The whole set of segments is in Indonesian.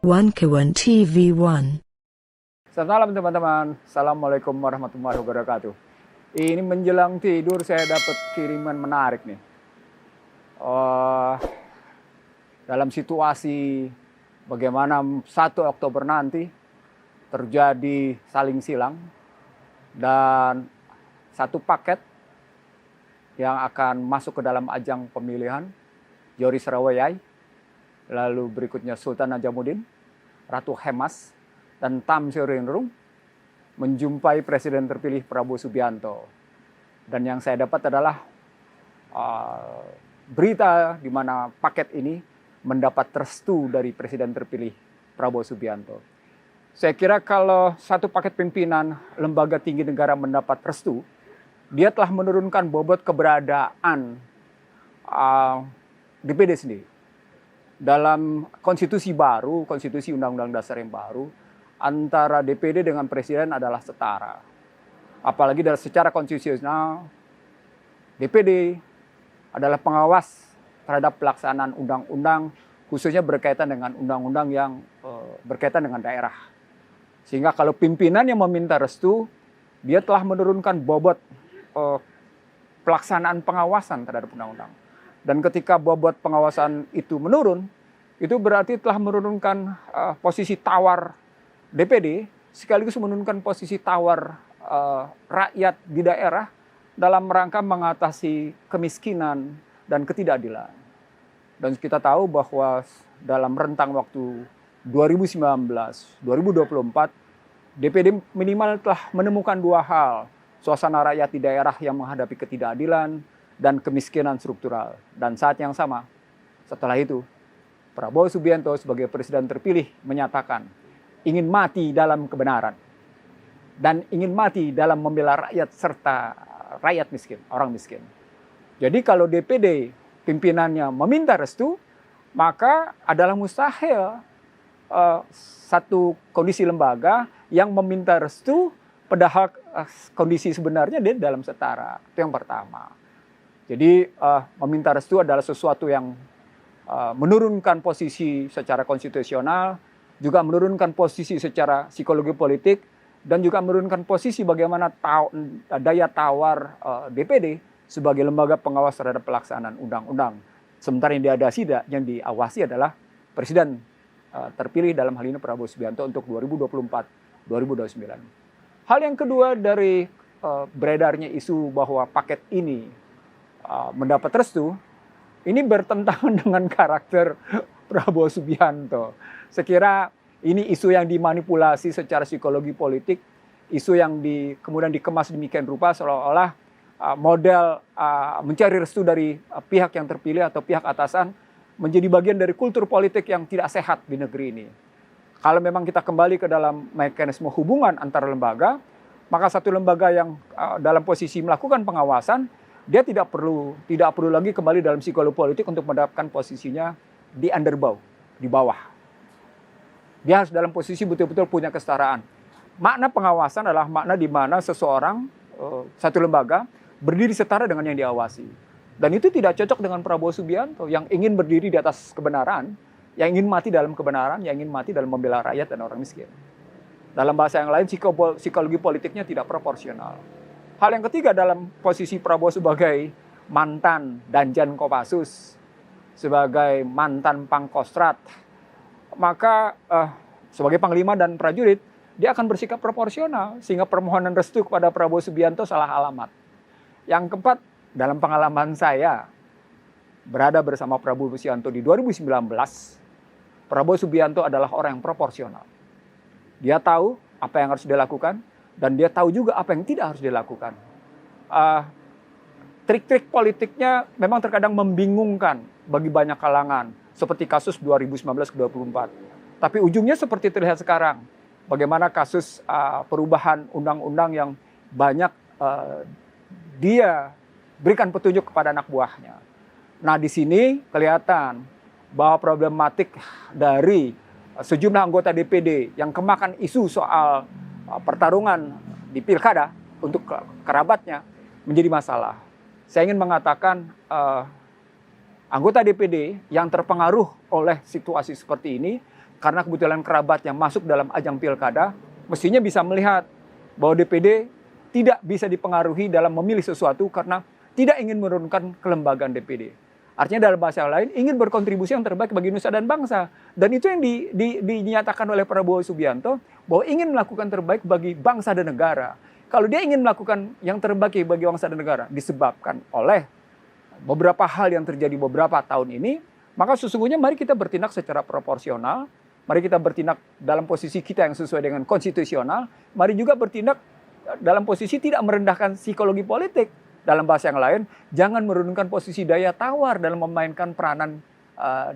One Kawan TV One. Selamat malam teman-teman. Assalamualaikum warahmatullahi wabarakatuh. Ini menjelang tidur saya dapat kiriman menarik nih. Dalam situasi bagaimana 1 Oktober nanti terjadi saling silang dan satu paket yang akan masuk ke dalam ajang pemilihan Yoris Rawayai, lalu berikutnya Sultan Najamuddin, Ratu Hemas, dan Tamsir Rinrung menjumpai Presiden terpilih Prabowo Subianto. Dan yang saya dapat adalah berita di mana paket ini mendapat restu dari Presiden terpilih Prabowo Subianto. Saya kira kalau satu paket pimpinan lembaga tinggi negara mendapat restu, dia telah menurunkan bobot keberadaan DPD sendiri. Dalam konstitusi baru, konstitusi Undang-Undang Dasar yang baru, antara DPD dengan Presiden adalah setara. Apalagi secara konstitusional, DPD adalah pengawas terhadap pelaksanaan undang-undang, khususnya berkaitan dengan undang-undang yang berkaitan dengan daerah. Sehingga kalau pimpinan yang meminta restu, dia telah menurunkan bobot pelaksanaan pengawasan terhadap undang-undang. Dan ketika bobot pengawasan itu menurun, itu berarti telah menurunkan posisi tawar DPD, sekaligus menurunkan posisi tawar rakyat di daerah dalam rangka mengatasi kemiskinan dan ketidakadilan. Dan kita tahu bahwa dalam rentang waktu 2019-2024, DPD minimal telah menemukan 2 hal. Suasana rakyat di daerah yang menghadapi ketidakadilan dan kemiskinan struktural. Dan saat yang sama, setelah itu, Prabowo Subianto sebagai Presiden terpilih menyatakan ingin mati dalam kebenaran. Dan ingin mati dalam membela rakyat serta rakyat miskin, orang miskin. Jadi kalau DPD pimpinannya meminta restu, maka adalah mustahil satu kondisi lembaga yang meminta restu padahal kondisi sebenarnya dia dalam setara. Itu yang pertama. Jadi meminta restu adalah sesuatu yang menurunkan posisi secara konstitusional, juga menurunkan posisi secara psikologi politik, dan juga menurunkan posisi bagaimana daya tawar DPD sebagai lembaga pengawas terhadap pelaksanaan undang-undang. Sementara yang diawasi adalah Presiden terpilih dalam hal ini Prabowo Subianto untuk 2024-2029. Hal yang kedua dari beredarnya isu bahwa paket ini mendapat restu, ini bertentangan dengan karakter Prabowo Subianto. Sekira ini isu yang dimanipulasi secara psikologi politik, isu yang kemudian dikemas demikian rupa seolah-olah model mencari restu dari pihak yang terpilih atau pihak atasan menjadi bagian dari kultur politik yang tidak sehat di negeri ini. Kalau memang kita kembali ke dalam mekanisme hubungan antar lembaga, maka satu lembaga yang dalam posisi melakukan pengawasan, dia tidak perlu lagi kembali dalam psikologi politik untuk mendapatkan posisinya di underbow, di bawah. Dia harus dalam posisi betul-betul punya kesetaraan. Makna pengawasan adalah makna di mana seseorang, satu lembaga, berdiri setara dengan yang diawasi. Dan itu tidak cocok dengan Prabowo Subianto yang ingin berdiri di atas kebenaran, yang ingin mati dalam kebenaran, yang ingin mati dalam membela rakyat dan orang miskin. Dalam bahasa yang lain, psikologi politiknya tidak proporsional. Hal yang ketiga dalam posisi Prabowo sebagai mantan Danjen Kopassus, sebagai mantan Pangkostrat, maka sebagai panglima dan prajurit, dia akan bersikap proporsional, sehingga permohonan restu kepada Prabowo Subianto salah alamat. Yang keempat, dalam pengalaman saya, berada bersama Prabowo Subianto di 2019, Prabowo Subianto adalah orang yang proporsional. Dia tahu apa yang harus dilakukan, dan dia tahu juga apa yang tidak harus dilakukan. Trik-trik politiknya memang terkadang membingungkan bagi banyak kalangan, seperti kasus 2019-2024. Tapi ujungnya seperti terlihat sekarang, bagaimana kasus perubahan undang-undang yang banyak dia berikan petunjuk kepada anak buahnya. Nah, di sini kelihatan bahwa problematik dari sejumlah anggota DPD yang kemakan isu soal pertarungan di pilkada untuk kerabatnya menjadi masalah. Saya ingin mengatakan anggota DPD yang terpengaruh oleh situasi seperti ini karena kebetulan kerabat yang masuk dalam ajang pilkada, mestinya bisa melihat bahwa DPD tidak bisa dipengaruhi dalam memilih sesuatu karena tidak ingin menurunkan kelembagaan DPD. Artinya dalam bahasa lain, ingin berkontribusi yang terbaik bagi nusa dan bangsa. Dan itu yang dinyatakan oleh Prabowo Subianto, bahwa ingin melakukan terbaik bagi bangsa dan negara. Kalau dia ingin melakukan yang terbaik bagi bangsa dan negara, disebabkan oleh beberapa hal yang terjadi beberapa tahun ini, maka sesungguhnya mari kita bertindak secara proporsional, mari kita bertindak dalam posisi kita yang sesuai dengan konstitusional, mari juga bertindak dalam posisi tidak merendahkan psikologi politik. Dalam bahasa yang lain, jangan menurunkan posisi daya tawar dalam memainkan peranan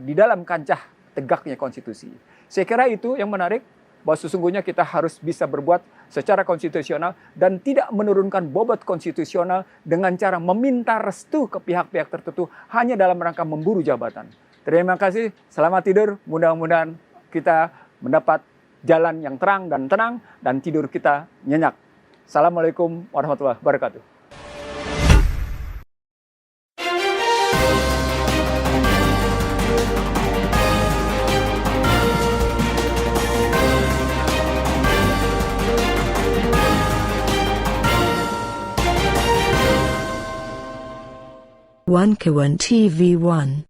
di dalam kancah tegaknya konstitusi. Saya kira itu yang menarik, bahwa sesungguhnya kita harus bisa berbuat secara konstitusional dan tidak menurunkan bobot konstitusional dengan cara meminta restu ke pihak-pihak tertentu hanya dalam rangka memburu jabatan. Terima kasih, selamat tidur, mudah-mudahan kita mendapat jalan yang terang dan tenang dan tidur kita nyenyak. Assalamualaikum warahmatullahi wabarakatuh. One Kawan TV 1